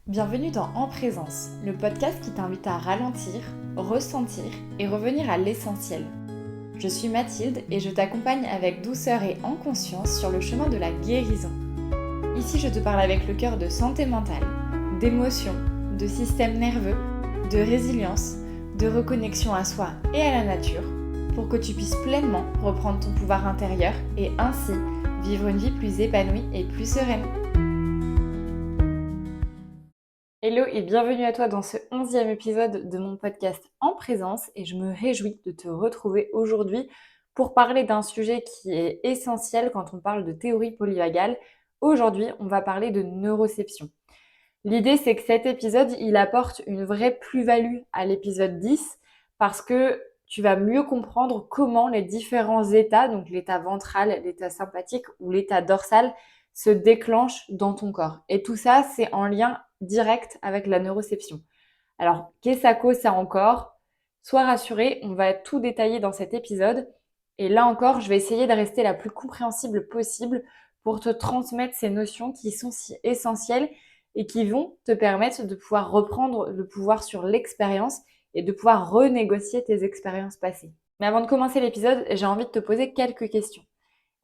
Bienvenue dans En Présence, le podcast qui t'invite à ralentir, ressentir et revenir à l'essentiel. Je suis Mathilde et je t'accompagne avec douceur et en conscience sur le chemin de la guérison. Ici, je te parle avec le cœur de santé mentale, d'émotions, de système nerveux, de résilience, de reconnexion à soi et à la nature pour que tu puisses pleinement reprendre ton pouvoir intérieur et ainsi vivre une vie plus épanouie et plus sereine. Hello et bienvenue à toi dans ce 11e épisode de mon podcast En Présence et je me réjouis de te retrouver aujourd'hui pour parler d'un sujet qui est essentiel quand on parle de théorie polyvagale. Aujourd'hui, on va parler de neuroception. L'idée, c'est que cet épisode, il apporte une vraie plus-value à l'épisode 10 parce que tu vas mieux comprendre comment les différents états, donc l'état ventral, l'état sympathique ou l'état dorsal, se déclenchent dans ton corps. Et tout ça, c'est en lien direct avec la neuroception. Alors, qu'est-ce que ça cause ça encore ? Sois rassuré, on va tout détailler dans cet épisode. Et là encore, je vais essayer de rester la plus compréhensible possible pour te transmettre ces notions qui sont si essentielles et qui vont te permettre de pouvoir reprendre le pouvoir sur l'expérience et de pouvoir renégocier tes expériences passées. Mais avant de commencer l'épisode, j'ai envie de te poser quelques questions.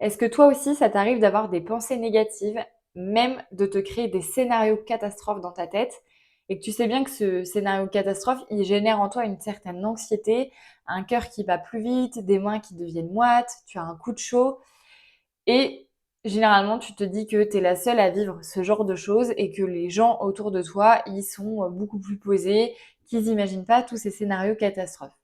Est-ce que toi aussi, ça t'arrive d'avoir des pensées négatives, même de te créer des scénarios catastrophes dans ta tête et que tu sais bien que ce scénario catastrophe, il génère en toi une certaine anxiété, un cœur qui bat plus vite, des mains qui deviennent moites, tu as un coup de chaud et généralement, tu te dis que tu es la seule à vivre ce genre de choses et que les gens autour de toi, ils sont beaucoup plus posés, qu'ils n'imaginent pas tous ces scénarios catastrophes.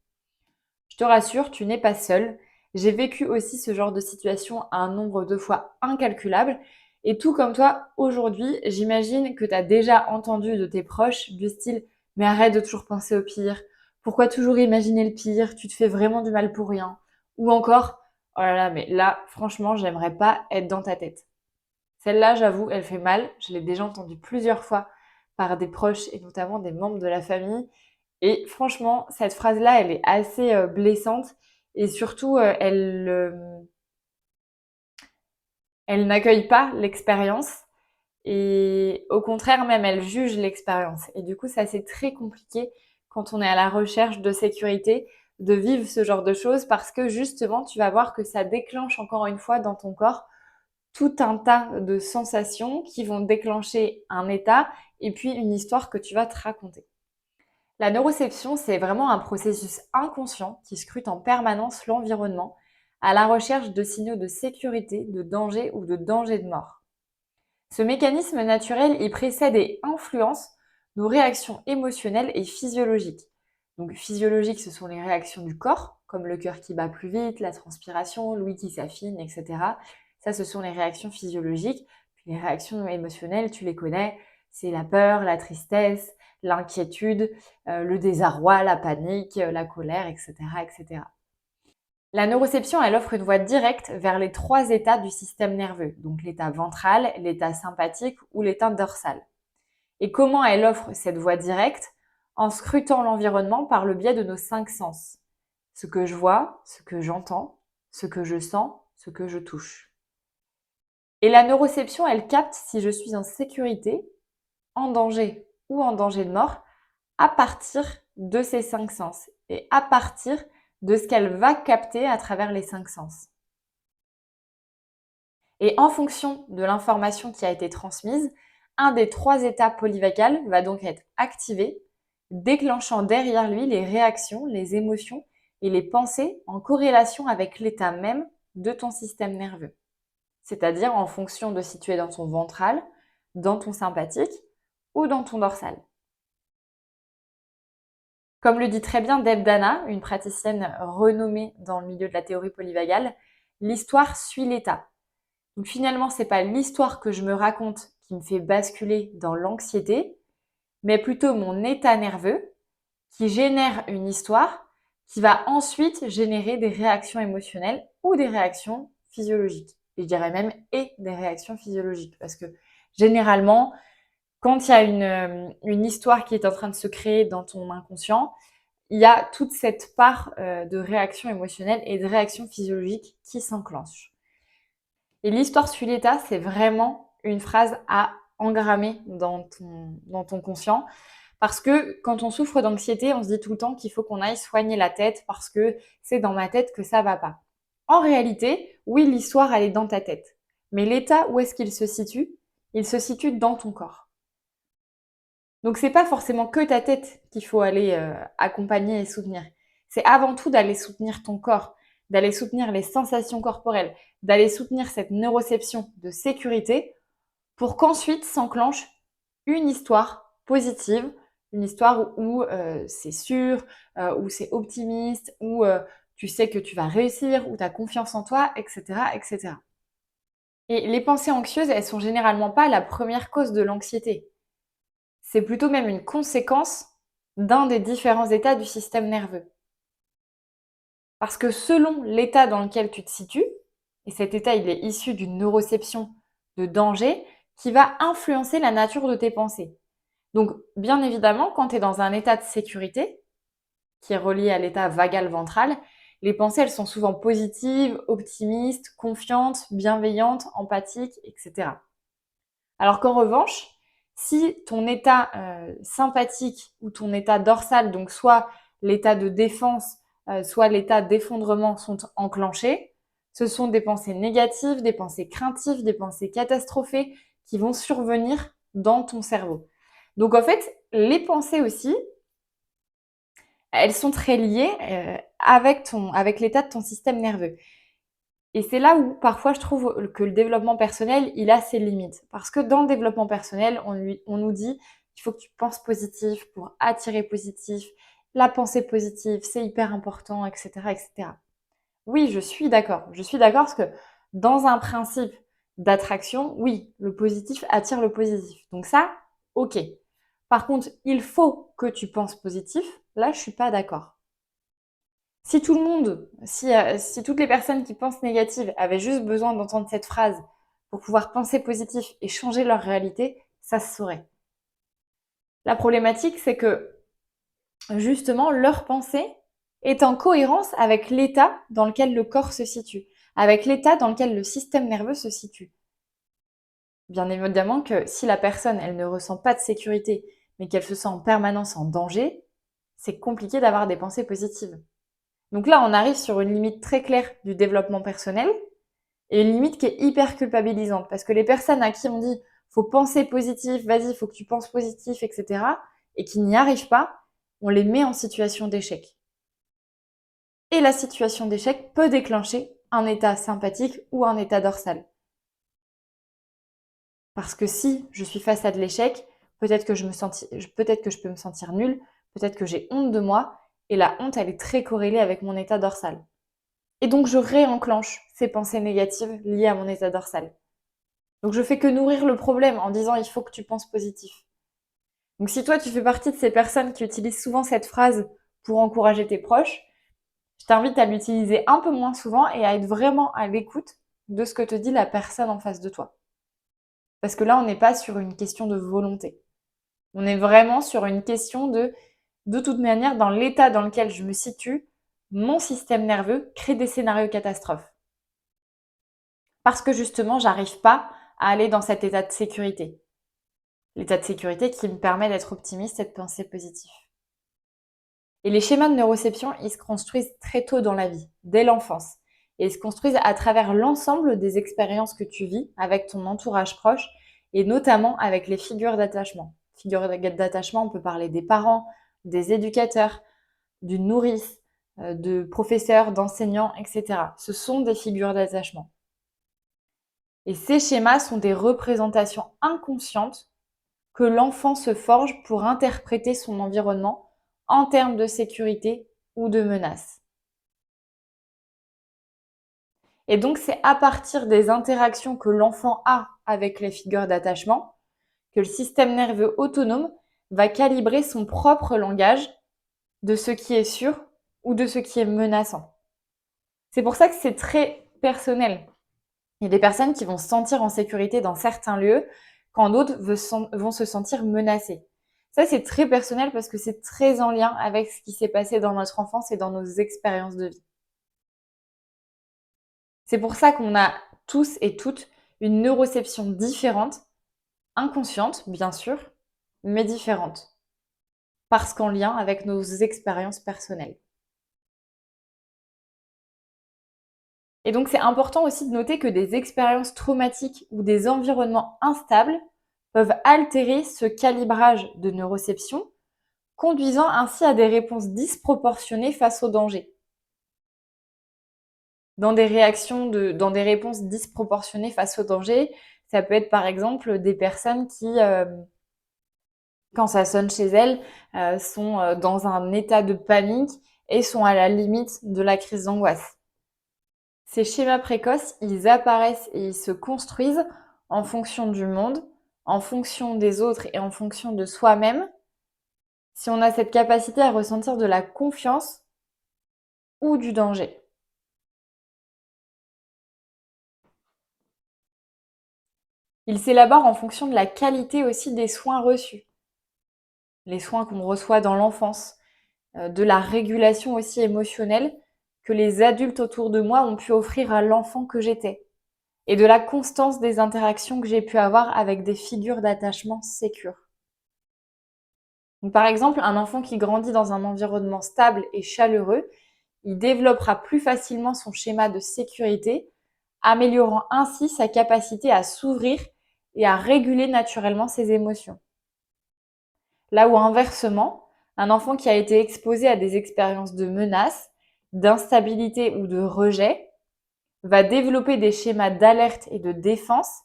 Je te rassure, tu n'es pas seule. J'ai vécu aussi ce genre de situation à un nombre de fois incalculable. Et tout comme toi, aujourd'hui, j'imagine que tu as déjà entendu de tes proches du style « Mais arrête de toujours penser au pire. Pourquoi toujours imaginer le pire? Tu te fais vraiment du mal pour rien. » Ou encore « Oh là là, mais là, franchement, j'aimerais pas être dans ta tête. » Celle-là, j'avoue, elle fait mal. Je l'ai déjà entendue plusieurs fois par des proches et notamment des membres de la famille. Et franchement, cette phrase-là, elle est assez blessante et surtout, elle n'accueille pas l'expérience et au contraire même, elle juge l'expérience. Et du coup, ça c'est très compliqué quand on est à la recherche de sécurité de vivre ce genre de choses parce que justement, tu vas voir que ça déclenche encore une fois dans ton corps tout un tas de sensations qui vont déclencher un état et puis une histoire que tu vas te raconter. La neuroception, c'est vraiment un processus inconscient qui scrute en permanence l'environnement à la recherche de signaux de sécurité, de danger ou de danger de mort. Ce mécanisme naturel, il précède et influence nos réactions émotionnelles et physiologiques. Donc physiologiques, ce sont les réactions du corps, comme le cœur qui bat plus vite, la transpiration, l'ouïe qui s'affine, etc. Ça, ce sont les réactions physiologiques. Puis les réactions émotionnelles, tu les connais, c'est la peur, la tristesse, l'inquiétude, le désarroi, la panique, la colère, etc., etc. La neuroception, elle offre une voie directe vers les 3 états du système nerveux, donc l'état ventral, l'état sympathique ou l'état dorsal. Et comment elle offre cette voie directe? En scrutant l'environnement par le biais de nos 5 sens. Ce que je vois, ce que j'entends, ce que je sens, ce que je touche. Et la neuroception, elle capte si je suis en sécurité, en danger ou en danger de mort à partir de ces 5 sens et à partir de ce qu'elle va capter à travers les 5 sens. Et en fonction de l'information qui a été transmise, un des 3 états polyvagales va donc être activé, déclenchant derrière lui les réactions, les émotions et les pensées en corrélation avec l'état même de ton système nerveux. C'est-à-dire en fonction de si tu es dans ton ventral, dans ton sympathique ou dans ton dorsal. Comme le dit très bien Deb Dana, une praticienne renommée dans le milieu de la théorie polyvagale, l'histoire suit l'état. Donc finalement, c'est pas l'histoire que je me raconte qui me fait basculer dans l'anxiété, mais plutôt mon état nerveux qui génère une histoire qui va ensuite générer des réactions émotionnelles ou des réactions physiologiques. Et je dirais même des réactions physiologiques parce que généralement, quand il y a une histoire qui est en train de se créer dans ton inconscient, il y a toute cette part de réaction émotionnelle et de réaction physiologique qui s'enclenche. Et l'histoire suit l'état, c'est vraiment une phrase à engrammé dans ton conscient. Parce que quand on souffre d'anxiété, on se dit tout le temps qu'il faut qu'on aille soigner la tête parce que c'est dans ma tête que ça va pas. En réalité, oui, l'histoire, elle est dans ta tête. Mais l'état, où est-ce qu'il se situe? Il se situe dans ton corps. Donc c'est pas forcément que ta tête qu'il faut aller accompagner et soutenir. C'est avant tout d'aller soutenir ton corps, d'aller soutenir les sensations corporelles, d'aller soutenir cette neuroception de sécurité pour qu'ensuite s'enclenche une histoire positive, une histoire où c'est sûr, où c'est optimiste, où tu sais que tu vas réussir, où tu as confiance en toi, etc., etc. Et les pensées anxieuses, elles sont généralement pas la première cause de l'anxiété. C'est plutôt même une conséquence d'un des différents états du système nerveux. Parce que selon l'état dans lequel tu te situes, et cet état il est issu d'une neuroception de danger qui va influencer la nature de tes pensées. Donc bien évidemment, quand tu es dans un état de sécurité, qui est relié à l'état vagal ventral, les pensées elles sont souvent positives, optimistes, confiantes, bienveillantes, empathiques, etc. Alors qu'en revanche, si ton état sympathique ou ton état dorsal, donc soit l'état de défense, soit l'état d'effondrement sont enclenchés, ce sont des pensées négatives, des pensées craintives, des pensées catastrophées qui vont survenir dans ton cerveau. Donc en fait, les pensées aussi, elles sont très liées avec l'état de ton système nerveux. Et c'est là où parfois je trouve que le développement personnel, il a ses limites. Parce que dans le développement personnel, on nous dit qu'il faut que tu penses positif pour attirer positif. La pensée positive, c'est hyper important, etc., etc. Oui, je suis d'accord. Je suis d'accord parce que dans un principe d'attraction, oui, le positif attire le positif. Donc ça, ok. Par contre, il faut que tu penses positif. Là, je suis pas d'accord. Si tout le monde, si toutes les personnes qui pensent négative avaient juste besoin d'entendre cette phrase pour pouvoir penser positif et changer leur réalité, ça se saurait. La problématique, c'est que justement, leur pensée est en cohérence avec l'état dans lequel le corps se situe, avec l'état dans lequel le système nerveux se situe. Bien évidemment que si la personne, elle ne ressent pas de sécurité, mais qu'elle se sent en permanence en danger, c'est compliqué d'avoir des pensées positives. Donc là, on arrive sur une limite très claire du développement personnel et une limite qui est hyper culpabilisante parce que les personnes à qui on dit faut penser positif, vas-y, faut que tu penses positif, etc. et qui n'y arrivent pas, on les met en situation d'échec. Et la situation d'échec peut déclencher un état sympathique ou un état dorsal. Parce que si je suis face à de l'échec, peut-être que je peux me sentir nulle, peut-être que j'ai honte de moi, et la honte, elle est très corrélée avec mon état dorsal. Et donc, je réenclenche ces pensées négatives liées à mon état dorsal. Donc, je fais que nourrir le problème en disant il faut que tu penses positif. Donc, si toi, tu fais partie de ces personnes qui utilisent souvent cette phrase pour encourager tes proches, je t'invite à l'utiliser un peu moins souvent et à être vraiment à l'écoute de ce que te dit la personne en face de toi. Parce que là, on n'est pas sur une question de volonté. On est vraiment sur une question de toute manière, dans l'état dans lequel je me situe, mon système nerveux crée des scénarios catastrophes. Parce que justement, j'arrive pas à aller dans cet état de sécurité. L'état de sécurité qui me permet d'être optimiste et de penser positif. Et les schémas de neuroception, ils se construisent très tôt dans la vie, dès l'enfance. Et ils se construisent à travers l'ensemble des expériences que tu vis avec ton entourage proche et notamment avec les figures d'attachement. Figures d'attachement, on peut parler des parents, des éducateurs, d'une nourrice, de professeurs, d'enseignants, etc. Ce sont des figures d'attachement. Et ces schémas sont des représentations inconscientes que l'enfant se forge pour interpréter son environnement en termes de sécurité ou de menace. Et donc, c'est à partir des interactions que l'enfant a avec les figures d'attachement que le système nerveux autonome va calibrer son propre langage de ce qui est sûr ou de ce qui est menaçant. C'est pour ça que c'est très personnel. Il y a des personnes qui vont se sentir en sécurité dans certains lieux quand d'autres vont se sentir menacées. Ça, c'est très personnel parce que c'est très en lien avec ce qui s'est passé dans notre enfance et dans nos expériences de vie. C'est pour ça qu'on a tous et toutes une neuroception différente inconscientes, bien sûr, mais différentes, parce qu'en lien avec nos expériences personnelles. Et donc, c'est important aussi de noter que des expériences traumatiques ou des environnements instables peuvent altérer ce calibrage de neuroception, conduisant ainsi à des réponses disproportionnées face au danger. Dans des réponses disproportionnées face au danger, ça peut être par exemple des personnes qui, quand ça sonne chez elles, sont dans un état de panique et sont à la limite de la crise d'angoisse. Ces schémas précoces, ils apparaissent et ils se construisent en fonction du monde, en fonction des autres et en fonction de soi-même, si on a cette capacité à ressentir de la confiance ou du danger. Ils s'élaborent en fonction de la qualité aussi des soins reçus, les soins qu'on reçoit dans l'enfance, de la régulation aussi émotionnelle que les adultes autour de moi ont pu offrir à l'enfant que j'étais, et de la constance des interactions que j'ai pu avoir avec des figures d'attachement sécures. Donc, par exemple, un enfant qui grandit dans un environnement stable et chaleureux, il développera plus facilement son schéma de sécurité, améliorant ainsi sa capacité à s'ouvrir et à réguler naturellement ses émotions. Là où inversement, un enfant qui a été exposé à des expériences de menace, d'instabilité ou de rejet va développer des schémas d'alerte et de défense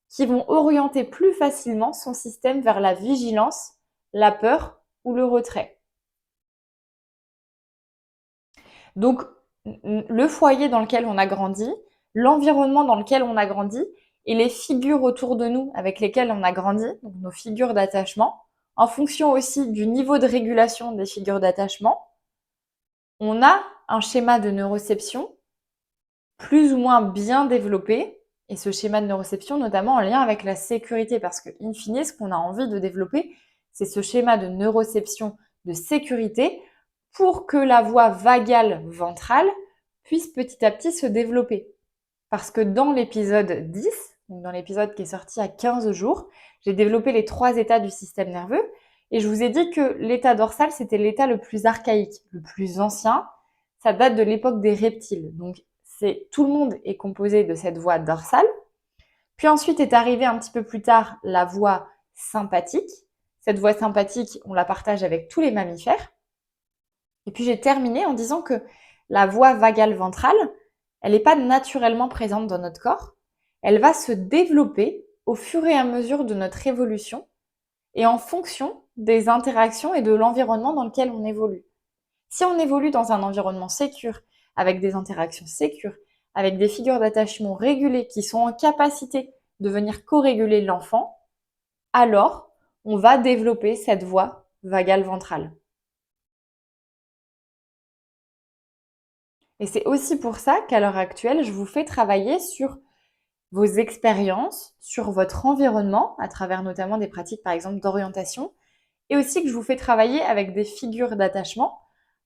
qui vont orienter plus facilement son système vers la vigilance, la peur ou le retrait. Donc, le foyer dans lequel on a grandi, l'environnement dans lequel on a grandi et les figures autour de nous avec lesquelles on a grandi, donc nos figures d'attachement, en fonction aussi du niveau de régulation des figures d'attachement, on a un schéma de neuroception plus ou moins bien développé, et ce schéma de neuroception notamment en lien avec la sécurité, parce que, in fine, ce qu'on a envie de développer, c'est ce schéma de neuroception de sécurité pour que la voie vagale ventrale puisse petit à petit se développer. Parce que dans l'épisode 10, donc dans l'épisode qui est sorti à 15 jours, j'ai développé les 3 états du système nerveux, et je vous ai dit que l'état dorsal, c'était l'état le plus archaïque, le plus ancien. Ça date de l'époque des reptiles. Donc, tout le monde est composé de cette voie dorsale. Puis ensuite est arrivée un petit peu plus tard la voie sympathique. Cette voie sympathique, on la partage avec tous les mammifères. Et puis j'ai terminé en disant que la voie vagale ventrale, elle n'est pas naturellement présente dans notre corps. Elle va se développer au fur et à mesure de notre évolution et en fonction des interactions et de l'environnement dans lequel on évolue. Si on évolue dans un environnement sécure, avec des interactions sécures, avec des figures d'attachement régulées qui sont en capacité de venir co-réguler l'enfant, alors on va développer cette voie vagale ventrale. Et c'est aussi pour ça qu'à l'heure actuelle, je vous fais travailler sur vos expériences, sur votre environnement, à travers notamment des pratiques par exemple d'orientation, et aussi que je vous fais travailler avec des figures d'attachement,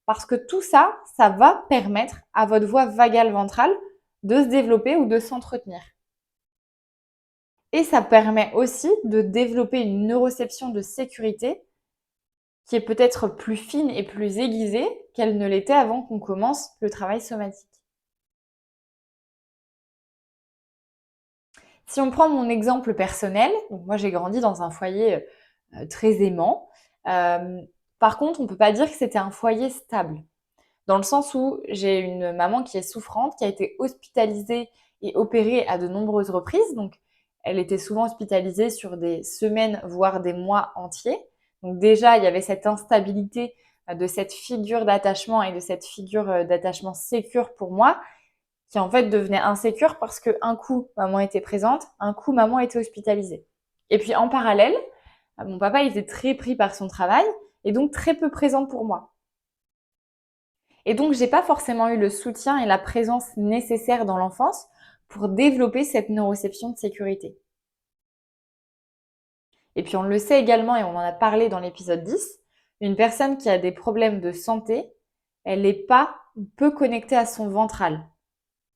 parce que tout ça, ça va permettre à votre voie vagale ventrale de se développer ou de s'entretenir. Et ça permet aussi de développer une neuroception de sécurité qui est peut-être plus fine et plus aiguisée qu'elle ne l'était avant qu'on commence le travail somatique. Si on prend mon exemple personnel, donc moi j'ai grandi dans un foyer très aimant. Par contre, on ne peut pas dire que c'était un foyer stable. Dans le sens où j'ai une maman qui est souffrante, qui a été hospitalisée et opérée à de nombreuses reprises. Donc, elle était souvent hospitalisée sur des semaines, voire des mois entiers. Donc déjà, il y avait cette instabilité de cette figure d'attachement et de cette figure d'attachement sécure pour moi, qui en fait devenait insécure parce que un coup, maman était présente, un coup, maman était hospitalisée. Et puis en parallèle, mon papa il était très pris par son travail et donc très peu présent pour moi. Et donc, j'ai pas forcément eu le soutien et la présence nécessaires dans l'enfance pour développer cette neuroception de sécurité. Et puis, on le sait également, et on en a parlé dans l'épisode 10, une personne qui a des problèmes de santé, elle n'est pas peu connectée à son ventral.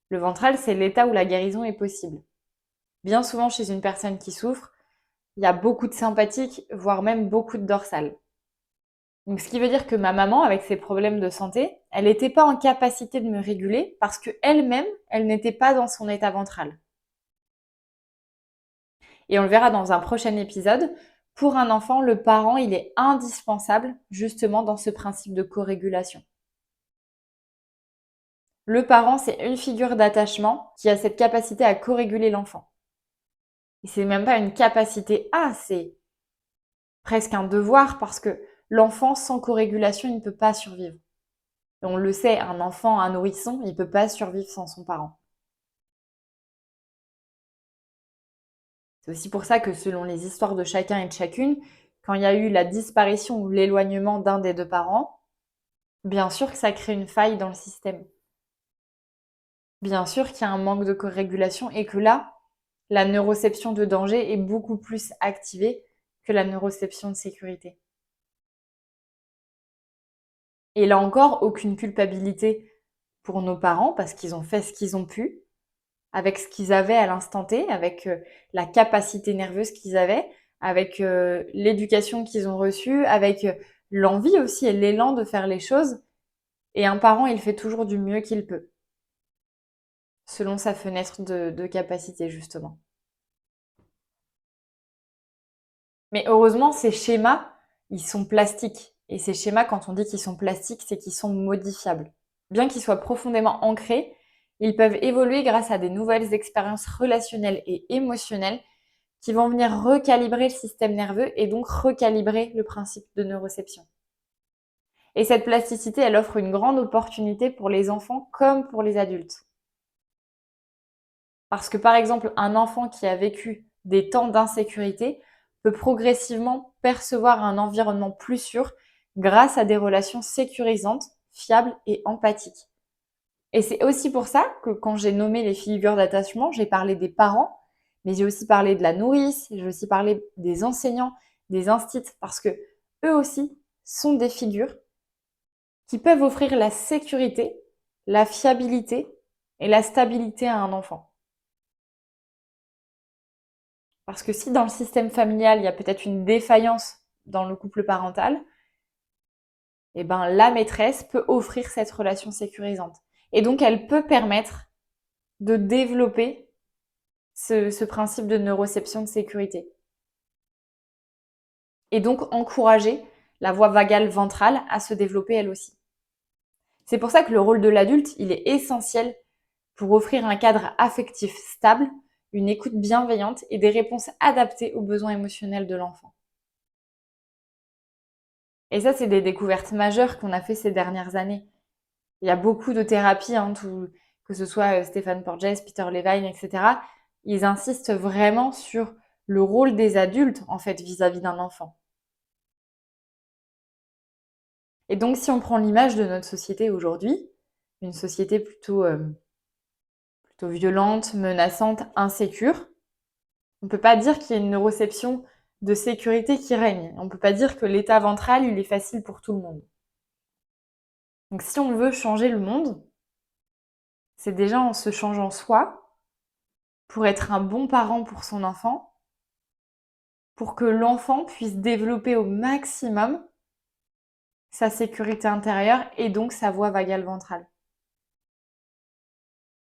Le ventral, c'est l'état où la guérison est possible. Bien souvent, chez une personne qui souffre, il y a beaucoup de sympathique, voire même beaucoup de dorsale. Donc, ce qui veut dire que ma maman, avec ses problèmes de santé, elle n'était pas en capacité de me réguler parce qu'elle-même, elle n'était pas dans son état ventral. Et on le verra dans un prochain épisode. Pour un enfant, le parent, il est indispensable justement dans ce principe de co-régulation. Le parent, c'est une figure d'attachement qui a cette capacité à co-réguler l'enfant. Et c'est même pas une capacité à, c'est presque un devoir parce que l'enfant sans co-régulation, il ne peut pas survivre. Et on le sait, un enfant, un nourrisson, il ne peut pas survivre sans son parent. C'est aussi pour ça que selon les histoires de chacun et de chacune, quand il y a eu la disparition ou l'éloignement d'un des deux parents, bien sûr que ça crée une faille dans le système. Bien sûr qu'il y a un manque de co-régulation et que là, la neuroception de danger est beaucoup plus activée que la neuroception de sécurité. Et là encore, aucune culpabilité pour nos parents parce qu'ils ont fait ce qu'ils ont pu, avec ce qu'ils avaient à l'instant T, avec la capacité nerveuse qu'ils avaient, avec l'éducation qu'ils ont reçue, avec l'envie aussi et l'élan de faire les choses. Et un parent, il fait toujours du mieux qu'il peut, selon sa fenêtre de capacité, justement. Mais heureusement, ces schémas, ils sont plastiques. Et ces schémas, quand on dit qu'ils sont plastiques, c'est qu'ils sont modifiables. Bien qu'ils soient profondément ancrés, ils peuvent évoluer grâce à des nouvelles expériences relationnelles et émotionnelles qui vont venir recalibrer le système nerveux et donc recalibrer le principe de neuroception. Et cette plasticité, elle offre une grande opportunité pour les enfants comme pour les adultes. Parce que par exemple, un enfant qui a vécu des temps d'insécurité peut progressivement percevoir un environnement plus sûr grâce à des relations sécurisantes, fiables et empathiques. Et c'est aussi pour ça que quand j'ai nommé les figures d'attachement, j'ai parlé des parents, mais j'ai aussi parlé de la nourrice, j'ai aussi parlé des enseignants, des instits, parce que eux aussi sont des figures qui peuvent offrir la sécurité, la fiabilité et la stabilité à un enfant. Parce que si dans le système familial, il y a peut-être une défaillance dans le couple parental, eh ben, la maîtresse peut offrir cette relation sécurisante. Et donc, elle peut permettre de développer ce principe de neuroception de sécurité. Et donc, encourager la voie vagale ventrale à se développer elle aussi. C'est pour ça que le rôle de l'adulte, il est essentiel pour offrir un cadre affectif stable, une écoute bienveillante et des réponses adaptées aux besoins émotionnels de l'enfant. Et ça, c'est des découvertes majeures qu'on a fait ces dernières années. Il y a beaucoup de thérapies, que ce soit Stéphane Porges, Peter Levine, etc. Ils insistent vraiment sur le rôle des adultes, en fait, vis-à-vis d'un enfant. Et donc, si on prend l'image de notre société aujourd'hui, une société plutôt violente, menaçante, insécure, on ne peut pas dire qu'il y a une neuroception de sécurité qui règne. On ne peut pas dire que l'état ventral, il est facile pour tout le monde. Donc si on veut changer le monde, c'est déjà en se changeant soi, pour être un bon parent pour son enfant, pour que l'enfant puisse développer au maximum sa sécurité intérieure et donc sa voie vagale ventrale.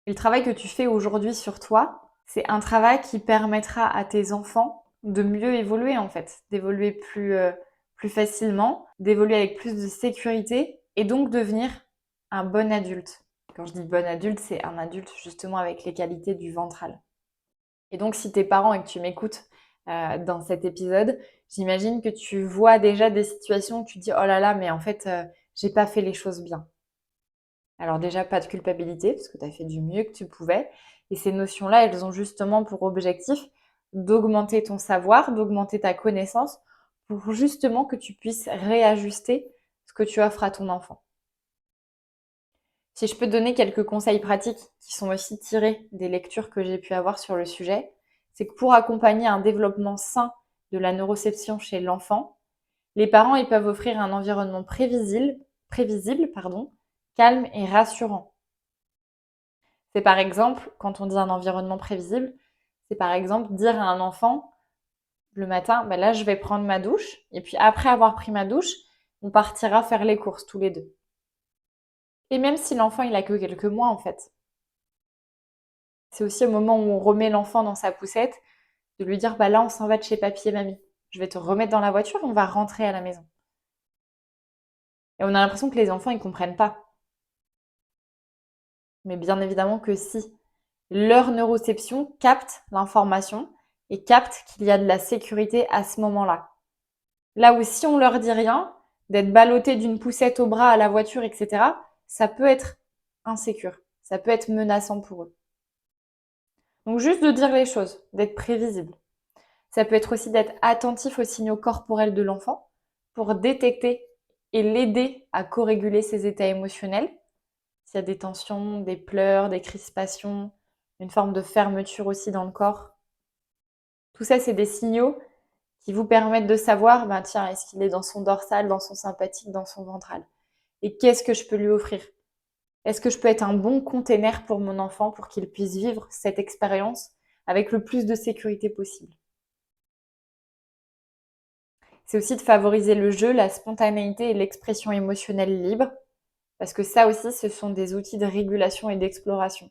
Et le travail que tu fais aujourd'hui sur toi, c'est un travail qui permettra à tes enfants de mieux évoluer en fait, d'évoluer plus facilement, d'évoluer avec plus de sécurité et donc devenir un bon adulte. Quand je dis bon adulte, c'est un adulte justement avec les qualités du ventral. Et donc si t'es parent et que tu m'écoutes dans cet épisode, j'imagine que tu vois déjà des situations où tu te dis oh là là, mais en fait, j'ai pas fait les choses bien. Alors déjà, pas de culpabilité, parce que tu as fait du mieux que tu pouvais. Et ces notions-là, elles ont justement pour objectif d'augmenter ton savoir, d'augmenter ta connaissance, pour justement que tu puisses réajuster ce que tu offres à ton enfant. Si je peux te donner quelques conseils pratiques qui sont aussi tirés des lectures que j'ai pu avoir sur le sujet, c'est que pour accompagner un développement sain de la neuroception chez l'enfant, les parents ils peuvent offrir un environnement prévisible, calme et rassurant. C'est par exemple, quand on dit un environnement prévisible, c'est par exemple dire à un enfant, le matin, ben là, je vais prendre ma douche. Et puis après avoir pris ma douche, on partira faire les courses tous les deux. Et même si l'enfant, il a que quelques mois, en fait. C'est aussi au moment où on remet l'enfant dans sa poussette, de lui dire, bah là, on s'en va de chez papy et mamie. Je vais te remettre dans la voiture, on va rentrer à la maison. Et on a l'impression que les enfants, ils comprennent pas. Mais bien évidemment que si. Leur neuroception capte l'information et capte qu'il y a de la sécurité à ce moment-là. Là où si on leur dit rien, d'être ballotté d'une poussette au bras à la voiture, etc., ça peut être insécure, ça peut être menaçant pour eux. Donc juste de dire les choses, d'être prévisible. Ça peut être aussi d'être attentif aux signaux corporels de l'enfant pour détecter et l'aider à co-réguler ses états émotionnels. S'il y a des tensions, des pleurs, des crispations, une forme de fermeture aussi dans le corps. Tout ça, c'est des signaux qui vous permettent de savoir, ben tiens, est-ce qu'il est dans son dorsal, dans son sympathique, dans son ventral? Et qu'est-ce que je peux lui offrir? Est-ce que je peux être un bon container pour mon enfant pour qu'il puisse vivre cette expérience avec le plus de sécurité possible? C'est aussi de favoriser le jeu, la spontanéité et l'expression émotionnelle libre, parce que ça aussi, ce sont des outils de régulation et d'exploration.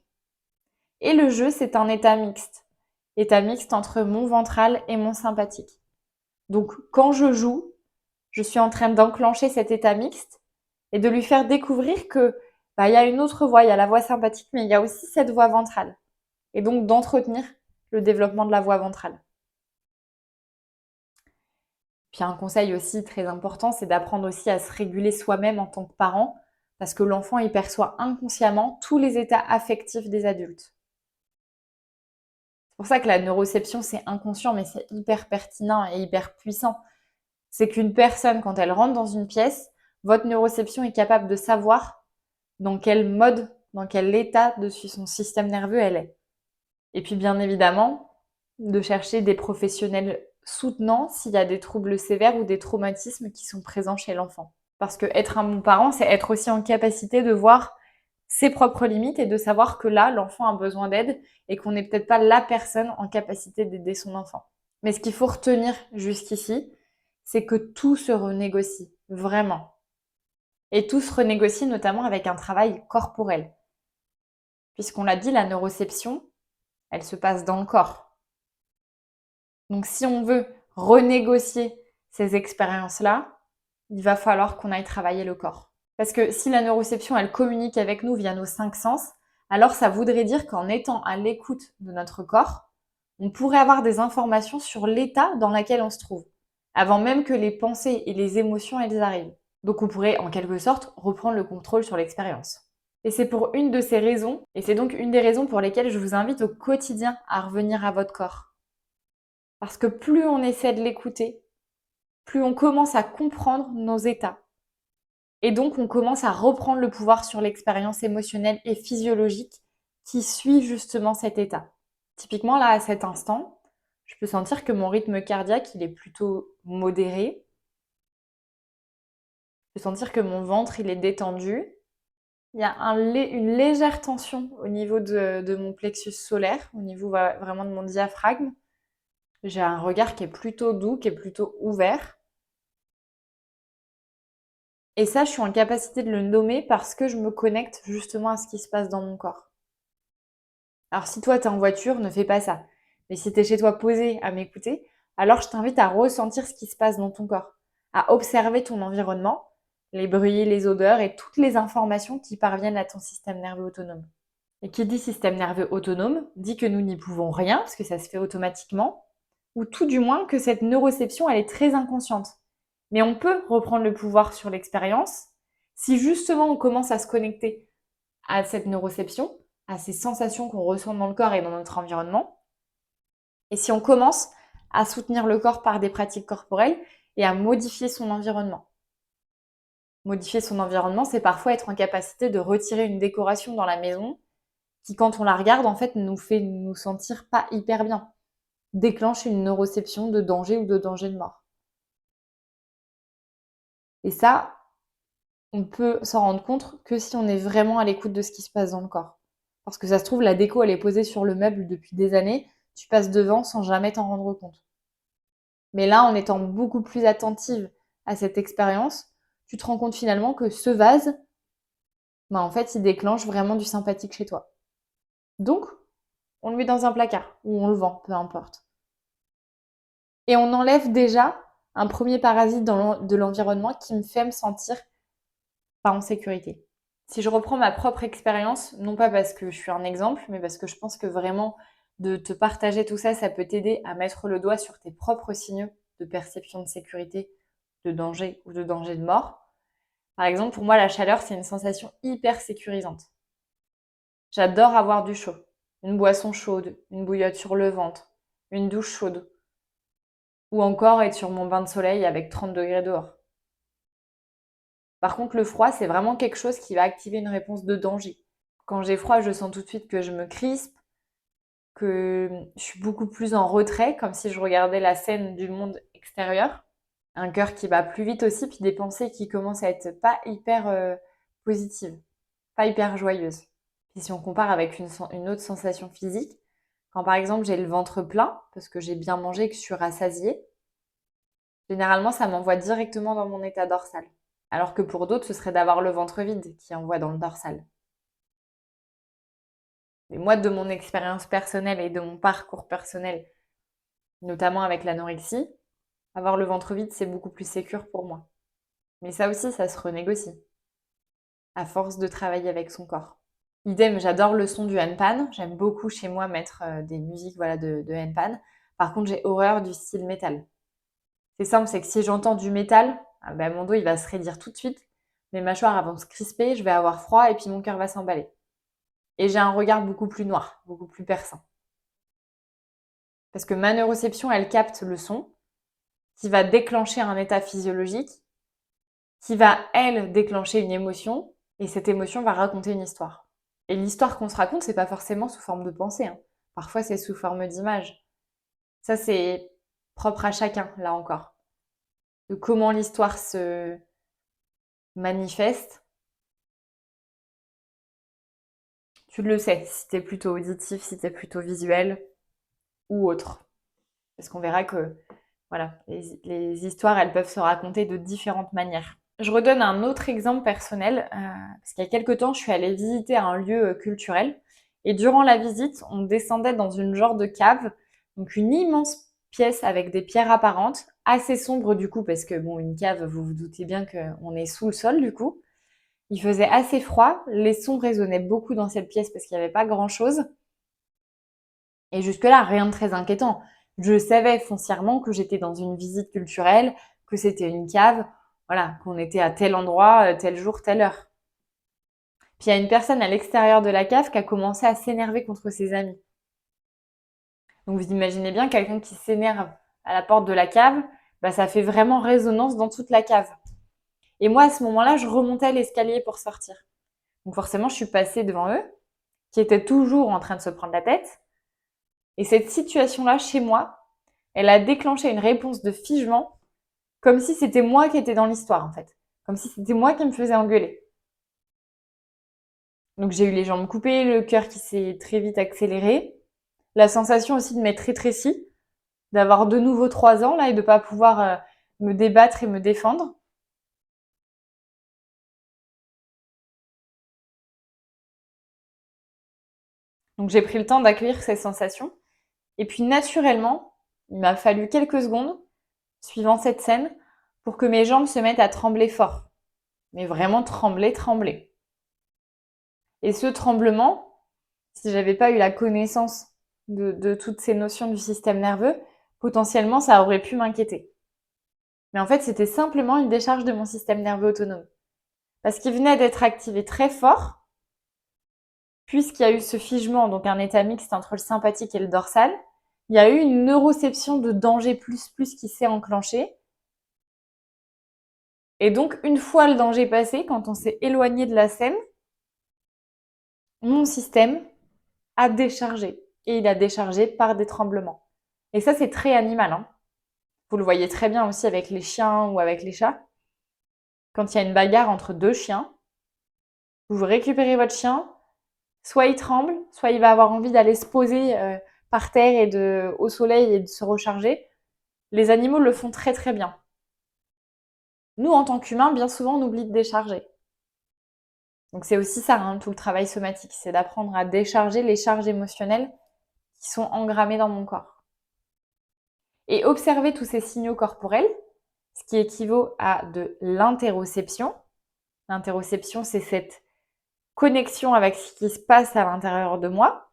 Et le jeu, c'est un état mixte entre mon ventral et mon sympathique. Donc, quand je joue, je suis en train d'enclencher cet état mixte et de lui faire découvrir que bah, il y a une autre voie, il y a la voie sympathique, mais il y a aussi cette voie ventrale. Et donc d'entretenir le développement de la voie ventrale. Puis un conseil aussi très important, c'est d'apprendre aussi à se réguler soi-même en tant que parent, parce que l'enfant il perçoit inconsciemment tous les états affectifs des adultes. C'est pour ça que la neuroception c'est inconscient, mais c'est hyper pertinent et hyper puissant. C'est qu'une personne, quand elle rentre dans une pièce, votre neuroception est capable de savoir dans quel mode, dans quel état de son système nerveux elle est. Et puis bien évidemment, de chercher des professionnels soutenants s'il y a des troubles sévères ou des traumatismes qui sont présents chez l'enfant. Parce que être un bon parent, c'est être aussi en capacité de voir ses propres limites et de savoir que là, l'enfant a besoin d'aide et qu'on n'est peut-être pas la personne en capacité d'aider son enfant. Mais ce qu'il faut retenir jusqu'ici, c'est que tout se renégocie, vraiment. Et tout se renégocie notamment avec un travail corporel. Puisqu'on l'a dit, la neuroception, elle se passe dans le corps. Donc si on veut renégocier ces expériences-là, il va falloir qu'on aille travailler le corps. Parce que si la neuroception, elle communique avec nous via nos 5 sens, alors ça voudrait dire qu'en étant à l'écoute de notre corps, on pourrait avoir des informations sur l'état dans lequel on se trouve, avant même que les pensées et les émotions, elles arrivent. Donc on pourrait en quelque sorte reprendre le contrôle sur l'expérience. Et c'est pour une de ces raisons, et c'est donc une des raisons pour lesquelles je vous invite au quotidien à revenir à votre corps. Parce que plus on essaie de l'écouter, plus on commence à comprendre nos états. Et donc on commence à reprendre le pouvoir sur l'expérience émotionnelle et physiologique qui suit justement cet état. Typiquement là, à cet instant, je peux sentir que mon rythme cardiaque, il est plutôt modéré. Je peux sentir que mon ventre, il est détendu. Il y a une légère tension au niveau de mon plexus solaire, au niveau vraiment de mon diaphragme. J'ai un regard qui est plutôt doux, qui est plutôt ouvert. Et ça, je suis en capacité de le nommer parce que je me connecte justement à ce qui se passe dans mon corps. Alors si toi, t'es en voiture, ne fais pas ça. Mais si t'es chez toi posé à m'écouter, alors je t'invite à ressentir ce qui se passe dans ton corps, à observer ton environnement, les bruits, les odeurs et toutes les informations qui parviennent à ton système nerveux autonome. Et qui dit système nerveux autonome dit que nous n'y pouvons rien, parce que ça se fait automatiquement, ou tout du moins que cette neuroception, elle est très inconsciente. Mais on peut reprendre le pouvoir sur l'expérience si justement on commence à se connecter à cette neuroception, à ces sensations qu'on ressent dans le corps et dans notre environnement, et si on commence à soutenir le corps par des pratiques corporelles et à modifier son environnement. Modifier son environnement, c'est parfois être en capacité de retirer une décoration dans la maison qui, quand on la regarde, en fait, nous fait nous sentir pas hyper bien. Déclenche une neuroception de danger ou de danger de mort. Et ça, on peut s'en rendre compte que si on est vraiment à l'écoute de ce qui se passe dans le corps. Parce que ça se trouve, la déco, elle est posée sur le meuble depuis des années, tu passes devant sans jamais t'en rendre compte. Mais là, en étant beaucoup plus attentive à cette expérience, tu te rends compte finalement que ce vase, en fait, il déclenche vraiment du sympathique chez toi. Donc, on le met dans un placard ou on le vend, peu importe. Et on enlève déjà un premier parasite de l'environnement qui me fait me sentir pas en sécurité. Si je reprends ma propre expérience, non pas parce que je suis un exemple, mais parce que je pense que vraiment de te partager tout ça, ça peut t'aider à mettre le doigt sur tes propres signaux de perception de sécurité, de danger ou de danger de mort. Par exemple, pour moi, la chaleur, c'est une sensation hyper sécurisante. J'adore avoir du chaud, une boisson chaude, une bouillotte sur le ventre, une douche chaude, ou encore être sur mon bain de soleil avec 30 degrés dehors. Par contre, le froid, c'est vraiment quelque chose qui va activer une réponse de danger. Quand j'ai froid, je sens tout de suite que je me crispe, que je suis beaucoup plus en retrait, comme si je regardais la scène du monde extérieur. Un cœur qui bat plus vite aussi, puis des pensées qui commencent à être pas hyper positives, pas hyper joyeuses. Puis si on compare avec une autre sensation physique, quand par exemple j'ai le ventre plein, parce que j'ai bien mangé et que je suis rassasiée, généralement ça m'envoie directement dans mon état dorsal. Alors que pour d'autres, ce serait d'avoir le ventre vide qui envoie dans le dorsal. Et moi, de mon expérience personnelle et de mon parcours personnel, notamment avec l'anorexie, avoir le ventre vide, c'est beaucoup plus sécure pour moi. Mais ça aussi, ça se renégocie, à force de travailler avec son corps. Idem, j'adore le son du handpan. J'aime beaucoup chez moi mettre des musiques de handpan. Par contre, j'ai horreur du style métal. C'est simple, c'est que si j'entends du métal, mon dos il va se raidir tout de suite. Mes mâchoires vont se crisper, je vais avoir froid et puis mon cœur va s'emballer. Et j'ai un regard beaucoup plus noir, beaucoup plus perçant. Parce que ma neuroception, elle capte le son, qui va déclencher un état physiologique, qui va, elle, déclencher une émotion, et cette émotion va raconter une histoire. Et l'histoire qu'on se raconte, c'est pas forcément sous forme de pensée, hein. Parfois, c'est sous forme d'image. Ça, c'est propre à chacun, là encore. De comment l'histoire se manifeste. Tu le sais, si t'es plutôt auditif, si t'es plutôt visuel, ou autre. Parce qu'on verra que voilà, les histoires, elles peuvent se raconter de différentes manières. Je redonne un autre exemple personnel, parce qu'il y a quelque temps, je suis allée visiter un lieu culturel. Et durant la visite, on descendait dans une genre de cave, donc une immense pièce avec des pierres apparentes, assez sombre du coup, parce que bon, une cave, vous vous doutez bien qu'on est sous le sol du coup. Il faisait assez froid, les sons résonnaient beaucoup dans cette pièce parce qu'il n'y avait pas grand-chose. Et jusque-là, rien de très inquiétant. Je savais foncièrement que j'étais dans une visite culturelle, que c'était une cave, voilà, qu'on était à tel endroit, tel jour, telle heure. Puis il y a une personne à l'extérieur de la cave qui a commencé à s'énerver contre ses amis. Donc vous imaginez bien quelqu'un qui s'énerve à la porte de la cave, ça fait vraiment résonance dans toute la cave. Et moi, à ce moment-là, je remontais l'escalier pour sortir. Donc forcément, je suis passée devant eux, qui étaient toujours en train de se prendre la tête. Et cette situation-là, chez moi, elle a déclenché une réponse de figement, comme si c'était moi qui étais dans l'histoire, en fait. Comme si c'était moi qui me faisais engueuler. Donc j'ai eu les jambes coupées, le cœur qui s'est très vite accéléré, la sensation aussi de m'être rétrécie, d'avoir de nouveau 3 ans là et de pas pouvoir me débattre et me défendre. Donc j'ai pris le temps d'accueillir ces sensations. Et puis naturellement, il m'a fallu quelques secondes, suivant cette scène, pour que mes jambes se mettent à trembler fort. Mais vraiment trembler, trembler. Et ce tremblement, si j'avais pas eu la connaissance de toutes ces notions du système nerveux, potentiellement ça aurait pu m'inquiéter. Mais en fait, c'était simplement une décharge de mon système nerveux autonome. Parce qu'il venait d'être activé très fort, puisqu'il y a eu ce figement, donc un état mixte entre le sympathique et le dorsal. Il y a eu une neuroception de danger plus qui s'est enclenchée. Et donc, une fois le danger passé, quand on s'est éloigné de la scène, mon système a déchargé. Et il a déchargé par des tremblements. Et ça, c'est très animal, hein. Vous le voyez très bien aussi avec les chiens ou avec les chats. Quand il y a une bagarre entre deux chiens, vous récupérez votre chien, soit il tremble, soit il va avoir envie d'aller se poser par terre et au soleil et de se recharger. Les animaux le font très très bien. Nous, en tant qu'humains, bien souvent, on oublie de décharger. Donc c'est aussi ça, hein, tout le travail somatique, c'est d'apprendre à décharger les charges émotionnelles qui sont engrammées dans mon corps. Et observer tous ces signaux corporels, ce qui équivaut à de l'interoception. L'interoception, c'est cette connexion avec ce qui se passe à l'intérieur de moi,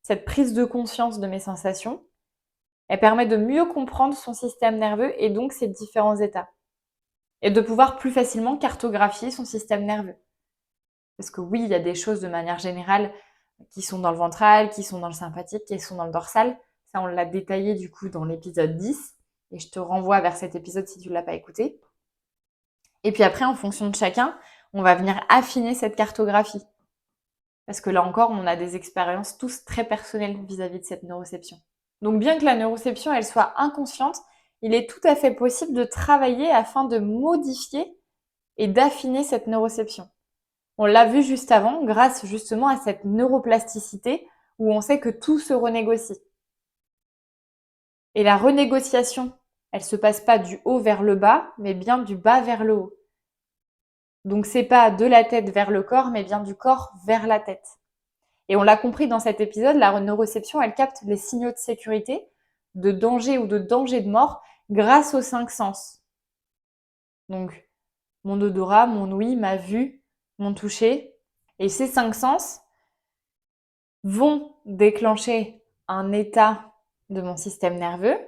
cette prise de conscience de mes sensations. Elle permet de mieux comprendre son système nerveux et donc ses différents états. Et de pouvoir plus facilement cartographier son système nerveux. Parce que oui, il y a des choses de manière générale qui sont dans le ventral, qui sont dans le sympathique, qui sont dans le dorsal. Ça, on l'a détaillé du coup dans l'épisode 10. Et je te renvoie vers cet épisode si tu ne l'as pas écouté. Et puis après, en fonction de chacun, on va venir affiner cette cartographie. Parce que là encore, on a des expériences tous très personnelles vis-à-vis de cette neuroception. Donc bien que la neuroception, elle soit inconsciente, il est tout à fait possible de travailler afin de modifier et d'affiner cette neuroception. On l'a vu juste avant, grâce justement à cette neuroplasticité où on sait que tout se renégocie. Et la renégociation, elle se passe pas du haut vers le bas, mais bien du bas vers le haut. Donc c'est pas de la tête vers le corps, mais bien du corps vers la tête. Et on l'a compris dans cet épisode, la neuroception, elle capte les signaux de sécurité, de danger ou de danger de mort grâce aux 5 sens. Donc mon odorat, mon ouïe, ma vue, mon toucher. Et ces 5 sens vont déclencher un état de mon système nerveux,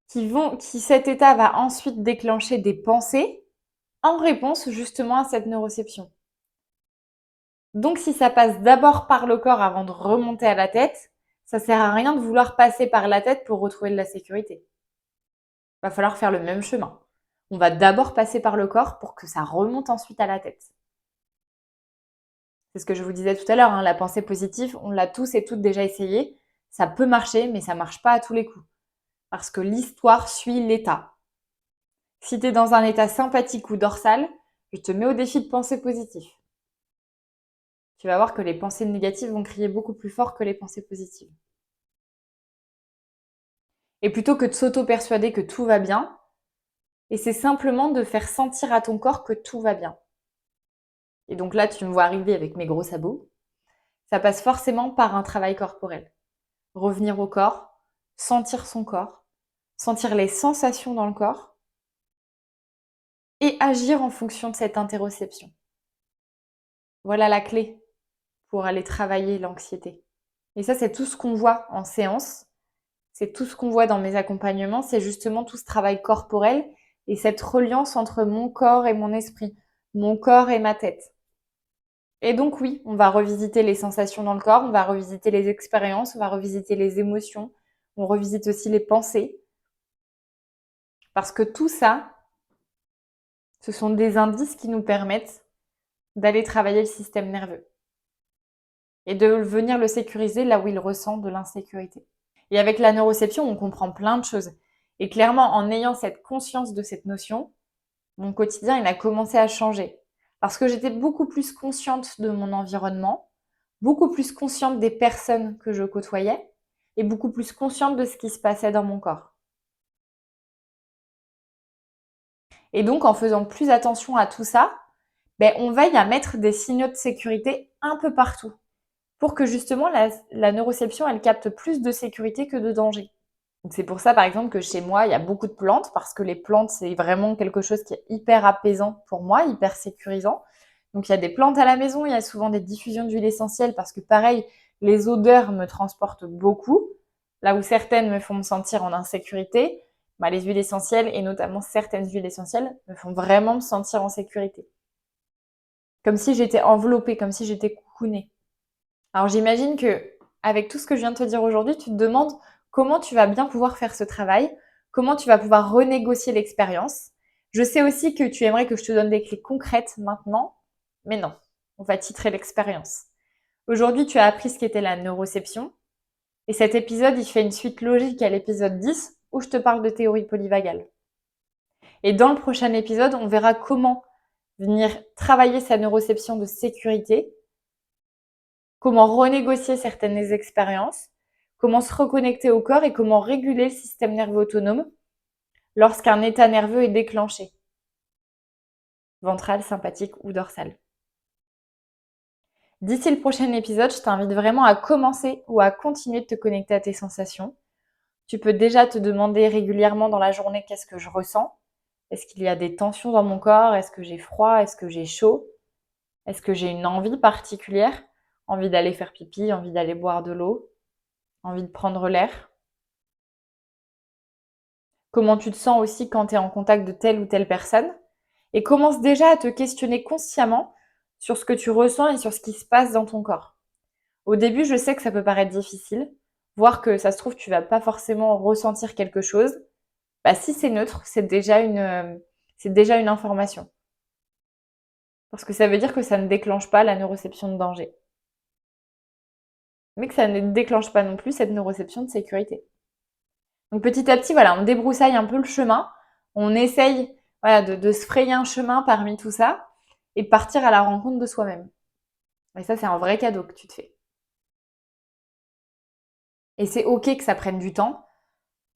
qui cet état va ensuite déclencher des pensées en réponse justement à cette neuroception. Donc si ça passe d'abord par le corps avant de remonter à la tête, ça sert à rien de vouloir passer par la tête pour retrouver de la sécurité. Va falloir faire le même chemin. On va d'abord passer par le corps pour que ça remonte ensuite à la tête. C'est ce que je vous disais tout à l'heure, hein, la pensée positive, on l'a tous et toutes déjà essayé. Ça peut marcher, mais ça marche pas à tous les coups. Parce que l'histoire suit l'état. Si tu es dans un état sympathique ou dorsal, je te mets au défi de penser positif. Tu vas voir que les pensées négatives vont crier beaucoup plus fort que les pensées positives. Et plutôt que de s'auto-persuader que tout va bien, et c'est simplement de faire sentir à ton corps que tout va bien. Et donc là, tu me vois arriver avec mes gros sabots. Ça passe forcément par un travail corporel. Revenir au corps, sentir son corps, sentir les sensations dans le corps et agir en fonction de cette interoception. Voilà la clé pour aller travailler l'anxiété. Et ça, c'est tout ce qu'on voit en séance. C'est tout ce qu'on voit dans mes accompagnements. C'est justement tout ce travail corporel et cette reliance entre mon corps et mon esprit, mon corps et ma tête. Et donc oui, on va revisiter les sensations dans le corps, on va revisiter les expériences, on va revisiter les émotions, on revisite aussi les pensées. Parce que tout ça, ce sont des indices qui nous permettent d'aller travailler le système nerveux et de venir le sécuriser là où il ressent de l'insécurité. Et avec la neuroception, on comprend plein de choses. Et clairement, en ayant cette conscience de cette notion, mon quotidien, il a commencé à changer. Parce que j'étais beaucoup plus consciente de mon environnement, beaucoup plus consciente des personnes que je côtoyais et beaucoup plus consciente de ce qui se passait dans mon corps. Et donc, en faisant plus attention à tout ça, on veille à mettre des signaux de sécurité un peu partout pour que justement la neuroception, elle capte plus de sécurité que de danger. Donc c'est pour ça, par exemple, que chez moi, il y a beaucoup de plantes, parce que les plantes, c'est vraiment quelque chose qui est hyper apaisant pour moi, hyper sécurisant. Donc il y a des plantes à la maison, il y a souvent des diffusions d'huile essentielle, parce que pareil, les odeurs me transportent beaucoup. Là où certaines me font me sentir en insécurité, les huiles essentielles, et notamment certaines huiles essentielles, me font vraiment me sentir en sécurité. Comme si j'étais enveloppée, comme si j'étais coucounée. Alors j'imagine que, avec tout ce que je viens de te dire aujourd'hui, tu te demandes comment tu vas bien pouvoir faire ce travail, comment tu vas pouvoir renégocier l'expérience. Je sais aussi que tu aimerais que je te donne des clés concrètes maintenant, mais non, on va titrer l'expérience. Aujourd'hui, tu as appris ce qu'était la neuroception, et cet épisode, il fait une suite logique à l'épisode 10, où je te parle de théorie polyvagale. Et dans le prochain épisode, on verra comment venir travailler sa neuroception de sécurité, comment renégocier certaines expériences, comment se reconnecter au corps et comment réguler le système nerveux autonome lorsqu'un état nerveux est déclenché, ventral, sympathique ou dorsal. D'ici le prochain épisode, je t'invite vraiment à commencer ou à continuer de te connecter à tes sensations. Tu peux déjà te demander régulièrement dans la journée qu'est-ce que je ressens. Est-ce qu'il y a des tensions dans mon corps? Est-ce que j'ai froid? Est-ce que j'ai chaud? Est-ce que j'ai une envie particulière? Envie d'aller faire pipi, envie d'aller boire de l'eau, envie de prendre l'air? Comment tu te sens aussi quand tu es en contact de telle ou telle personne? Et commence déjà à te questionner consciemment sur ce que tu ressens et sur ce qui se passe dans ton corps. Au début, je sais que ça peut paraître difficile, voire que ça se trouve, tu vas pas forcément ressentir quelque chose. Bah, si c'est neutre, c'est déjà une information. Parce que ça veut dire que ça ne déclenche pas la neuroception de danger. Mais que ça ne déclenche pas non plus cette neuroception de sécurité. Donc petit à petit, voilà, on débroussaille un peu le chemin. On essaye voilà, de se frayer un chemin parmi tout ça et de partir à la rencontre de soi-même. Et ça, c'est un vrai cadeau que tu te fais. Et c'est OK que ça prenne du temps.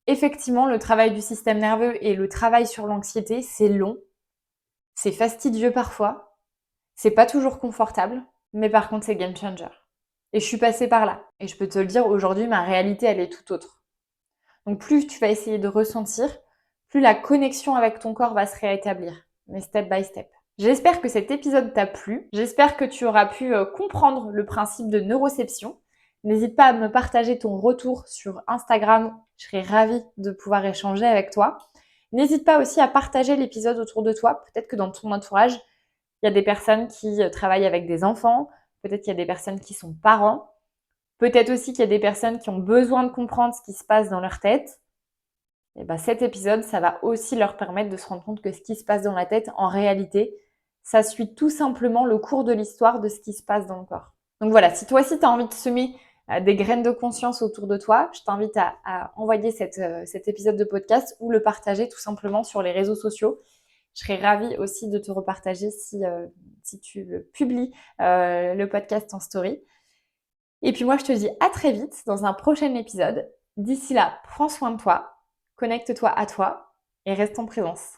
Effectivement, le travail du système nerveux et le travail sur l'anxiété, c'est long, c'est fastidieux parfois, c'est pas toujours confortable, mais par contre, c'est game changer. Et je suis passée par là. Et je peux te le dire, aujourd'hui, ma réalité, elle est tout autre. Donc plus tu vas essayer de ressentir, plus la connexion avec ton corps va se rétablir, mais step by step. J'espère que cet épisode t'a plu. J'espère que tu auras pu comprendre le principe de neuroception. N'hésite pas à me partager ton retour sur Instagram. Je serai ravie de pouvoir échanger avec toi. N'hésite pas aussi à partager l'épisode autour de toi. Peut-être que dans ton entourage, il y a des personnes qui travaillent avec des enfants. Peut-être qu'il y a des personnes qui sont parents. Peut-être aussi qu'il y a des personnes qui ont besoin de comprendre ce qui se passe dans leur tête. Et ben cet épisode, ça va aussi leur permettre de se rendre compte que ce qui se passe dans la tête, en réalité, ça suit tout simplement le cours de l'histoire de ce qui se passe dans le corps. Donc voilà, si toi aussi tu as envie de semer des graines de conscience autour de toi, je t'invite à envoyer cet épisode de podcast ou le partager tout simplement sur les réseaux sociaux. Je serais ravie aussi de te repartager si tu publies le podcast en story. Et puis moi, je te dis à très vite dans un prochain épisode. D'ici là, prends soin de toi, connecte-toi à toi et reste en présence.